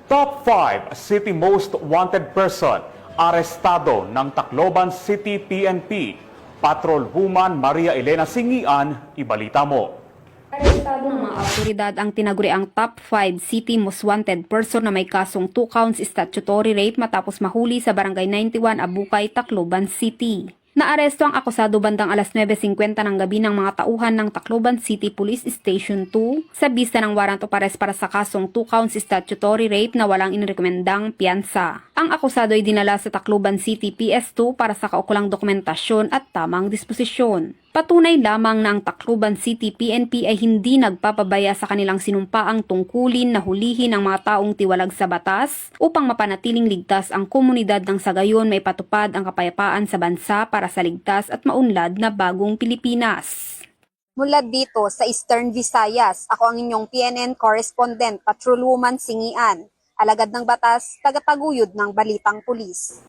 Top 5 City Most Wanted Person arestado ng Tacloban City PNP. Patrolwoman Maria Elena Singian, ibalita mo. Arestado ng mga awtoridad ang tinaguriang top 5 city most wanted person na may kasong 2 counts statutory rape matapos mahuli sa Barangay 91 Abukay, Tacloban City. Naaresto ang akusado bandang alas 9:50 ng gabi ng mga tauhan ng Tacloban City Police Station 2 sa bisa ng warrant of arrest para sa kasong 2 counts statutory rape na walang inirekomendang piyansa. Ang akusado ay dinala sa Tacloban City PS2 para sa kaukulang dokumentasyon at tamang disposisyon. Patunay lamang na ang Tacloban City PNP ay hindi nagpapabaya sa kanilang sinumpaang tungkulin na hulihin ang mga taong tiwalag sa batas upang mapanatiling ligtas ang komunidad nang sa gayon may patupad ang kapayapaan sa bansa para sa ligtas at maunlad na bagong Pilipinas. Mula dito sa Eastern Visayas, ako ang inyong PNN correspondent, Patrolwoman Singian, alagad ng batas, tagataguyod ng balitang pulis.